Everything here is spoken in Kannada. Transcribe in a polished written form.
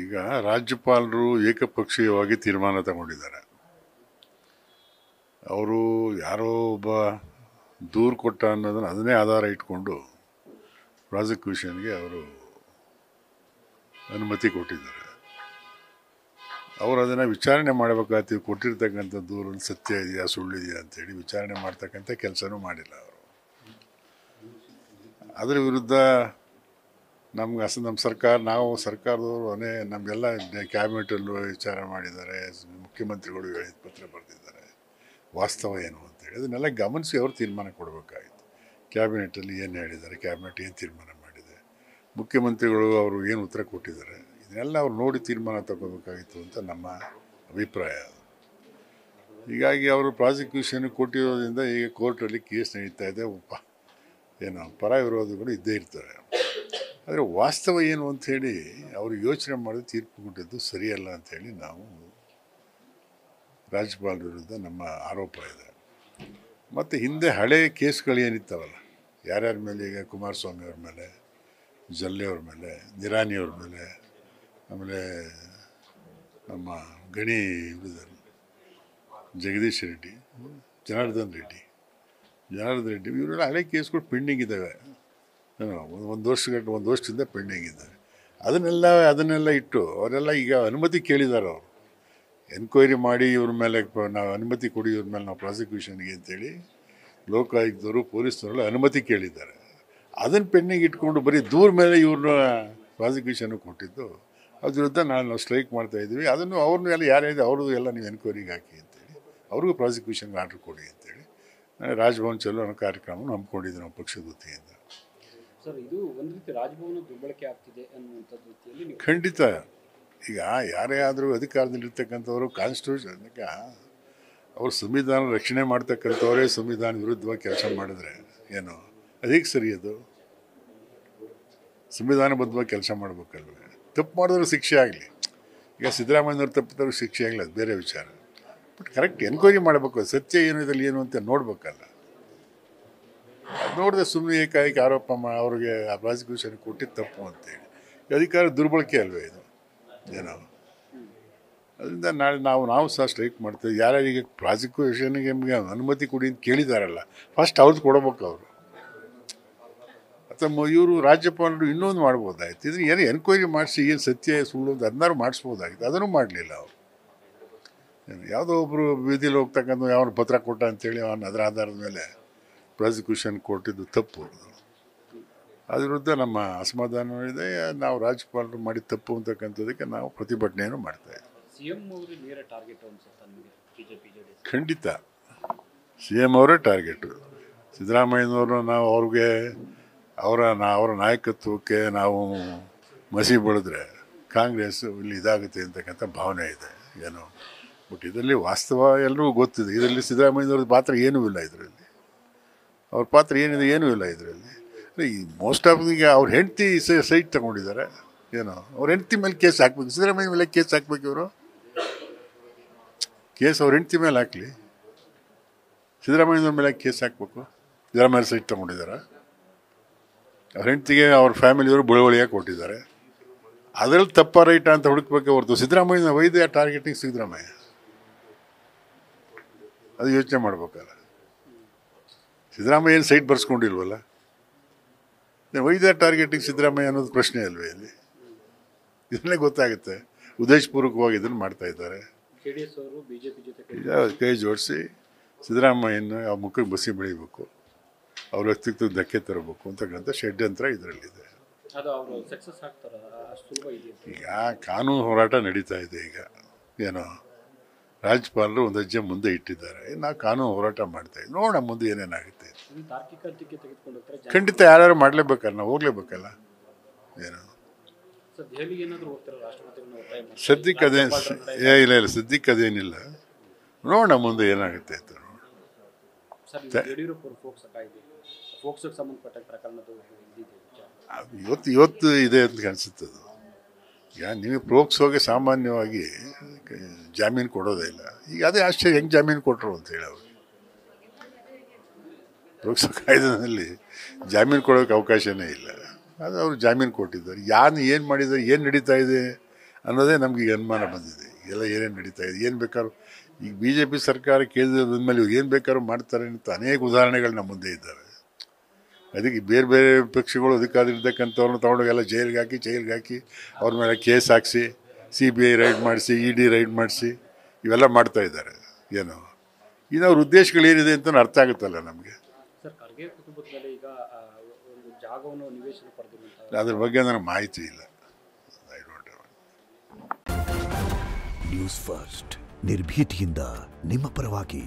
ಈಗ ರಾಜ್ಯಪಾಲರು ಏಕಪಕ್ಷೀಯವಾಗಿ ತೀರ್ಮಾನ ತಗೊಂಡಿದ್ದಾರೆ. ಅವರು ಯಾರೋ ಒಬ್ಬ ದೂರು ಕೊಟ್ಟ ಅನ್ನೋದನ್ನು ಅದನ್ನೇ ಆಧಾರ ಇಟ್ಕೊಂಡು ಪ್ರಾಸಿಕ್ಯೂಷನ್ಗೆ ಅವರು ಅನುಮತಿ ಕೊಟ್ಟಿದ್ದಾರೆ. ಅವರು ಅದನ್ನು ವಿಚಾರಣೆ ಮಾಡಬೇಕಾಗ್ತೀವಿ. ಕೊಟ್ಟಿರ್ತಕ್ಕಂಥ ದೂರಲ್ಲಿ ಸತ್ಯ ಇದೆಯಾ ಸುಳ್ಳಿದೆಯಾ ಅಂತೇಳಿ ವಿಚಾರಣೆ ಮಾಡ್ತಕ್ಕಂಥ ಕೆಲಸನೂ ಮಾಡಿಲ್ಲ ಅವರು. ಅದರ ವಿರುದ್ಧ ನಮ್ಮ ಸರ್ಕಾರ, ನಾವು ಸರ್ಕಾರದವರು ನಮಗೆಲ್ಲ ಕ್ಯಾಬಿನೆಟಲ್ಲೂ ವಿಚಾರ ಮಾಡಿದ್ದಾರೆ, ಮುಖ್ಯಮಂತ್ರಿಗಳು ಪತ್ರ ಬರೆದಿದ್ದಾರೆ. ವಾಸ್ತವ ಏನು ಅಂತೇಳಿ ಅದನ್ನೆಲ್ಲ ಗಮನಿಸಿ ಅವರು ತೀರ್ಮಾನ ಕೊಡಬೇಕಾಗಿತ್ತು. ಕ್ಯಾಬಿನೆಟಲ್ಲಿ ಏನು ಹೇಳಿದ್ದಾರೆ, ಕ್ಯಾಬಿನೆಟ್ ಏನು ತೀರ್ಮಾನ ಮಾಡಿದೆ, ಮುಖ್ಯಮಂತ್ರಿಗಳು ಅವರು ಏನು ಉತ್ತರ ಕೊಟ್ಟಿದ್ದಾರೆ, ಇದನ್ನೆಲ್ಲ ಅವ್ರು ನೋಡಿ ತೀರ್ಮಾನ ತಗೋಬೇಕಾಗಿತ್ತು ಅಂತ ನಮ್ಮ ಅಭಿಪ್ರಾಯ. ಹೀಗಾಗಿ ಅವರು ಪ್ರಾಸಿಕ್ಯೂಷನ್ ಕೊಟ್ಟಿರೋದ್ರಿಂದ ಈಗ ಕೋರ್ಟಲ್ಲಿ ಕೇಸ್ ನಡೀತಾ ಇದೆ. ಏನು ಪರ ವಿರೋಧಗಳು ಇದ್ದೇ ಇರ್ತವೆ. ಆದರೆ ವಾಸ್ತವ ಏನು ಅಂಥೇಳಿ ಅವರು ಯೋಚನೆ ಮಾಡಿ ತೀರ್ಪು ಕೊಟ್ಟಿದ್ದು ಸರಿಯಲ್ಲ ಅಂಥೇಳಿ ನಾವು ರಾಜ್ಯಪಾಲರ ವಿರುದ್ಧ ನಮ್ಮ ಆರೋಪ ಇದೆ. ಮತ್ತು ಹಿಂದೆ ಹಳೆಯ ಕೇಸ್ಗಳು ಏನಿತ್ತವಲ್ಲ, ಯಾರ್ಯಾರ ಮೇಲೆ, ಈಗ ಕುಮಾರಸ್ವಾಮಿ ಅವ್ರ ಮೇಲೆ, ಜಲ್ಲೆ ಅವ್ರ ಮೇಲೆ, ನಿರಾಣಿಯವ್ರ ಮೇಲೆ, ಆಮೇಲೆ ನಮ್ಮ ಗಣಿ ಜಗದೀಶ್ ರೆಡ್ಡಿ, ಜನಾರ್ದನ್ ರೆಡ್ಡಿ ಇವರೆಲ್ಲ ಹಳೆ ಕೇಸ್ಗಳು ಪೆಂಡಿಂಗ್ ಇದ್ದಾವೆ. ಒಂದು ವರ್ಷದಿಂದ ಪೆಂಡಿಂಗ್ ಇದ್ದಾರೆ. ಅದನ್ನೆಲ್ಲ ಇಟ್ಟು ಅವರೆಲ್ಲ ಈಗ ಅನುಮತಿ ಕೇಳಿದ್ದಾರೆ. ಅವರು ಎನ್ಕ್ವೈರಿ ಮಾಡಿ ಇವ್ರ ಮೇಲೆ ನಾವು ಅನುಮತಿ ಕೊಡಿ, ಇವ್ರ ಮೇಲೆ ನಾವು ಪ್ರಾಸಿಕ್ಯೂಷನ್ಗೆ ಅಂತೇಳಿ ಲೋಕಾಯುಕ್ತರು ಪೊಲೀಸ್ನವರೆಲ್ಲ ಅನುಮತಿ ಕೇಳಿದ್ದಾರೆ. ಅದನ್ನು ಪೆಂಡಿಂಗ್ ಇಟ್ಕೊಂಡು ಬರೀ ದೂರ ಮೇಲೆ ಇವ್ರನ್ನ ಪ್ರಾಸಿಕ್ಯೂಷನ್ ಕೊಟ್ಟಿದ್ದು. ಅದ್ರ ವಿರುದ್ಧ ನಾವು ಸ್ಟ್ರೈಕ್ ಮಾಡ್ತಾಯಿದ್ವಿ. ಅದನ್ನು ಅವ್ರನ್ನ ಎಲ್ಲ ಯಾರ್ಯಾರು ಅವ್ರದ್ದು ಎಲ್ಲ ನೀವು ಎನ್ಕ್ವೈರಿಗೆ ಹಾಕಿ ಅಂತೇಳಿ ಅವ್ರಿಗೂ ಪ್ರಾಸಿಕ್ಯೂಷನ್ಗೆ ಆರ್ಡ್ರ್ ಕೊಡಿ ಅಂತೇಳಿ ರಾಜಭವನ ಚಲೋ ಅನ್ನೋ ಕಾರ್ಯಕ್ರಮವನ್ನು ಹಮ್ಮಿಕೊಂಡಿದ್ದೆ ನಮ್ಮ ಪಕ್ಷದ ವತಿಯಿಂದ. ಸರ್, ಇದು ಒಂದು ರೀತಿ ರಾಜಭವನ ದುರ್ಬಳಕೆ ಆಗ್ತಿದೆ ಅನ್ನುವಂಥದ್ದು ರೀತಿಯಲ್ಲಿ ಖಂಡಿತ. ಈಗ ಯಾರೇ ಆದರೂ ಅಧಿಕಾರದಲ್ಲಿರ್ತಕ್ಕಂಥವರು ಕಾನ್ಸ್ಟಿಟ್ಯೂಷನ್ಗೆ ಅವರು ಸಂವಿಧಾನ ರಕ್ಷಣೆ ಮಾಡ್ತಕ್ಕಂಥವರೇ ಸಂವಿಧಾನ ವಿರುದ್ಧವಾಗಿ ಕೆಲಸ ಮಾಡಿದ್ರೆ ಏನು ಅದಕ್ಕೆ ಸರಿ? ಅದು ಸಂವಿಧಾನಬದ್ಧವಾಗಿ ಕೆಲಸ ಮಾಡಬೇಕಲ್ವೇ? ತಪ್ಪು ಮಾಡಿದ್ರು ಶಿಕ್ಷೆ ಆಗಲಿ. ಈಗ ಸಿದ್ದರಾಮಯ್ಯನವ್ರು ತಪ್ಪಿದವ್ರು ಶಿಕ್ಷೆ ಆಗಲಿ, ಅದು ಬೇರೆ ವಿಚಾರ. ಬಟ್ ಕರೆಕ್ಟ್ ಎನ್ಕ್ವೈರಿ ಮಾಡಬೇಕು. ಸತ್ಯ ಏನು ಇದರಲ್ಲಿ ಏನು ಅಂತ ನೋಡ್ಬೇಕಲ್ಲ. ಅದು ನೋಡಿದ್ರೆ ಸುಮ್ಮನೆ ಏಕಾಏಕಿ ಆರೋಪ ಅವ್ರಿಗೆ ಆ ಪ್ರಾಸಿಕ್ಯೂಷನ್ ಕೊಟ್ಟಿದ್ದು ತಪ್ಪು ಅಂತೇಳಿ ಅಧಿಕಾರ ದುರ್ಬಳಕೆ ಅಲ್ವೇ ಇದು? ಏನೋ ಅದರಿಂದ ನಾಳೆ ನಾವು ಸಹ ಸ್ಟ್ರೈಕ್ ಮಾಡ್ತೇವೆ. ಯಾರ್ಯಾರಿಗೆ ಪ್ರಾಸಿಕ್ಯೂಷನ್ಗೆ ನಮಗೆ ಅನುಮತಿ ಕೊಡಿ ಅಂತ ಕೇಳಿದಾರಲ್ಲ, ಫಸ್ಟ್ ಅವ್ರದ್ದು ಕೊಡಬೇಕು ಅವರು. ಅಥವಾ ಇವರು ರಾಜ್ಯಪಾಲರು ಇನ್ನೊಂದು ಮಾಡ್ಬೋದಾಯ್ತು. ಇದನ್ನು ಏನು ಎನ್ಕ್ವೈರಿ ಮಾಡಿಸಿ ಏನು ಸತ್ಯ ಸುಳ್ಳು ಅಂತ ಅದನ್ನಾರು ಮಾಡಿಸ್ಬೋದಾಗಿತ್ತು. ಅದನ್ನು ಮಾಡಲಿಲ್ಲ ಅವರು. ಯಾವುದೋ ಒಬ್ಬರು ಬೀದಿಲಿ ಹೋಗ್ತಕ್ಕಂಥ ಯಾವನು ಪತ್ರ ಕೊಟ್ಟ ಅಂತೇಳಿ ಅದರ ಆಧಾರದ ಮೇಲೆ ಪ್ರಾಸಿಕ್ಯೂಷನ್ ಕೊಟ್ಟಿದ್ದು ತಪ್ಪು. ಅದ್ರ ವಿರುದ್ಧ ನಮ್ಮ ಅಸಮಾಧಾನ ಇದೆ. ನಾವು ರಾಜ್ಯಪಾಲರು ಮಾಡಿದ ತಪ್ಪು ಅಂತಕ್ಕಂಥದ್ದಕ್ಕೆ ನಾವು ಪ್ರತಿಭಟನೆಯನ್ನು ಮಾಡ್ತಾಯಿದ್ದೀವಿ. ಖಂಡಿತ CM ಅವರೇ ಟಾರ್ಗೆಟು. ಸಿದ್ದರಾಮಯ್ಯನವರು ನಾವು ಅವ್ರಿಗೆ ಅವರ ನಾಯಕತ್ವಕ್ಕೆ ನಾವು ಮಸಿ ಬೆಳೆದ್ರೆ ಕಾಂಗ್ರೆಸ್ ಇಲ್ಲಿ ಇದಾಗುತ್ತೆ ಅಂತಕ್ಕಂಥ ಭಾವನೆ ಇದೆ ಏನೋ. ಬಟ್ ಇದರಲ್ಲಿ ವಾಸ್ತವ ಎಲ್ಲರಿಗೂ ಗೊತ್ತಿದೆ. ಇದರಲ್ಲಿ ಸಿದ್ದರಾಮಯ್ಯನವ್ರ ಪಾತ್ರ ಏನೂ ಇಲ್ಲ. ಇದರಲ್ಲಿ ಅವ್ರ ಪಾತ್ರ ಏನಿದೆ ಏನೂ ಇಲ್ಲ. ಇದರಲ್ಲಿ ಈ ಮೋಸ್ಟ್ ಆಫ್ ಈಗ ಅವ್ರ ಹೆಂಡತಿ ಸೈಟ್ ತಗೊಂಡಿದ್ದಾರೆ ಏನೋ. ಅವ್ರ ಹೆಂಡತಿ ಮೇಲೆ ಕೇಸ್ ಹಾಕ್ಬೇಕು. ಸಿದ್ದರಾಮಯ್ಯ ಮೇಲೆ ಕೇಸ್ ಹಾಕ್ಬೇಕು. ಇವರು ಕೇಸ್ ಅವ್ರ ಹೆಂಡತಿ ಮೇಲೆ ಹಾಕಲಿ. ಸಿದ್ದರಾಮಯ್ಯನವ್ರ ಮೇಲೆ ಕೇಸ್ ಹಾಕಬೇಕು. ಸಿದ್ದರಾಮಯ್ಯ ಸೈಟ್ ತಗೊಂಡಿದ್ದಾರೆ. ಅವ್ರ ಹೆಂಡತಿಗೆ ಅವ್ರ ಫ್ಯಾಮಿಲಿಯವರು ಬುಳವಳಿಯಾಗಿ ಕೊಟ್ಟಿದ್ದಾರೆ. ಅದರಲ್ಲಿ ತಪ್ಪ ರೈಟ ಅಂತ ಹುಡುಕ್ಬೇಕೆ ಹೊರತು ಸಿದ್ದರಾಮಯ್ಯನ ವೈದ್ಯ ಟಾರ್ಗೆಟಿಂಗ್ ಸಿದ್ದರಾಮಯ್ಯ ಅದು ಯೋಚನೆ ಮಾಡ್ಬೇಕಲ್ಲ. ಸಿದ್ದರಾಮಯ್ಯ ಏನು ಸೈಟ್ ಬರ್ಸ್ಕೊಂಡಿಲ್ವಲ್ಲ, ವೈದ್ಯ ಟಾರ್ಗೆಟಿಂಗ್ ಸಿದ್ದರಾಮಯ್ಯ ಅನ್ನೋದು ಪ್ರಶ್ನೆ ಅಲ್ವೇ ಇಲ್ಲಿ? ಇದನ್ನೇ ಗೊತ್ತಾಗುತ್ತೆ. ಉದ್ದೇಶಪೂರ್ವಕವಾಗಿ ಇದನ್ನು ಮಾಡ್ತಾ ಇದ್ದಾರೆ. ಕೈ ಜೋಡಿಸಿ ಸಿದ್ದರಾಮಯ್ಯನ ಆ ಮುಖಕ್ಕೆ ಬಸಿ ಬೆಳಿಬೇಕು, ಅವ್ರ ವ್ಯಕ್ತಿತ್ವಕ್ಕೆ ಧಕ್ಕೆ ತರಬೇಕು ಅಂತಕ್ಕಂಥ ಷಡ್ಯಂತ್ರ ಇದರಲ್ಲಿದೆ. ಈಗ ಕಾನೂನು ಹೋರಾಟ ನಡೀತಾ ಇದೆ. ಈಗ ಏನೋ ರಾಜ್ಯಪಾಲರು ಒಂದು ಹೆಜ್ಜೆ ಮುಂದೆ ಇಟ್ಟಿದ್ದಾರೆ. ನಾವು ಕಾನೂನು ಹೋರಾಟ ಮಾಡ್ತಾ ಇದ್ದೀವಿ. ನೋಡೋಣ ಮುಂದೆ ಏನೇನಾಗುತ್ತೆ. ಖಂಡಿತ ಯಾರು ಮಾಡಲೇಬೇಕಲ್ಲ, ನಾವು ಹೋಗ್ಲೇಬೇಕಲ್ಲ. ಏನೋ ಸದ್ಯಕ್ಕೆ ಇಲ್ಲ ಸದ್ಯಕ್ಕೆ ಅದೇನಿಲ್ಲ. ನೋಡೋಣ ಮುಂದೆ ಏನಾಗುತ್ತೆ ಅಂತ. ಇವತ್ತು ಇದೆ ಅಂತ ಅನಿಸುತ್ತದು. ಈಗ ನೀವು ಪ್ರೋಕ್ಸೋಗೆ ಸಾಮಾನ್ಯವಾಗಿ ಜಾಮೀನು ಕೊಡೋದೇ ಇಲ್ಲ. ಈಗ ಅದೇ ಆಶ್ಚರ್ಯ, ಹೆಂಗೆ ಜಾಮೀನು ಕೊಟ್ಟರು ಅಂತೇಳಿ ಅವ್ರಿಗೆ. ಪ್ರೋಕ್ಸೋ ಕಾಯ್ದೆನಲ್ಲಿ ಜಾಮೀನು ಕೊಡೋಕ್ಕೆ ಅವಕಾಶನೇ ಇಲ್ಲ. ಅದು ಅವರು ಜಾಮೀನು ಕೊಟ್ಟಿದ್ದಾರೆ. ಏನು ಮಾಡಿದ್ದಾರೆ, ಏನು ನಡೀತಾ ಇದೆ ಅನ್ನೋದೇ ನಮ್ಗೆ ಈಗ ಅನುಮಾನ ಬಂದಿದೆ. ಎಲ್ಲ ಏನೇನು ನಡೀತಾ ಇದೆ, ಏನು ಬೇಕಾದ್ರೂ ಈಗ ಬಿ ಜೆ ಪಿ ಸರ್ಕಾರ ಕೇಂದ್ರದ ಬಂದಮೇಲೆ ಇವ್ರು ಏನು ಬೇಕಾದ್ರೂ ಮಾಡ್ತಾರೆ ಅಂತ ಅನೇಕ ಉದಾಹರಣೆಗಳು ನಮ್ಮ ಮುಂದೆ ಇದ್ದಾವೆ. ಅದಕ್ಕೆ ಬೇರೆ ಬೇರೆ ಪಕ್ಷಗಳು ಅಧಿಕಾರದಲ್ಲಿರ್ತಕ್ಕಂಥವ್ರನ್ನ ತೊಗೊಂಡೋಗೆಲ್ಲ ಜೈಲಿಗೆ ಹಾಕಿ ಅವ್ರ ಮೇಲೆ ಕೇಸ್ ಹಾಕಿಸಿ CBI ರೈಡ್ ಮಾಡಿಸಿ ED ರೈಡ್ ಮಾಡಿಸಿ ಇವೆಲ್ಲ ಮಾಡ್ತಾ ಇದ್ದಾರೆ. ಏನು ಇದು ಅವ್ರ ಉದ್ದೇಶಗಳೇನಿದೆ ಅಂತ ಅರ್ಥ ಆಗುತ್ತಲ್ಲ ನಮಗೆ. ಸರ್, ಖರ್ಗೆ ಕುಟುಂಬದಲ್ಲಿ ಈಗ ಒಂದು ಜಾಗವನ್ನು ನಿವೇಶನ ಪಡೆದಿರುವಂತಹ ಅದ್ರ ಬಗ್ಗೆ ನನಗೆ ಮಾಹಿತಿ ಇಲ್ಲ. ನ್ಯೂಸ್ ಫಸ್ಟ್ ನಿರ್ಭೀತಿಯಿಂದ ನಿಮ್ಮ ಪರವಾಗಿ.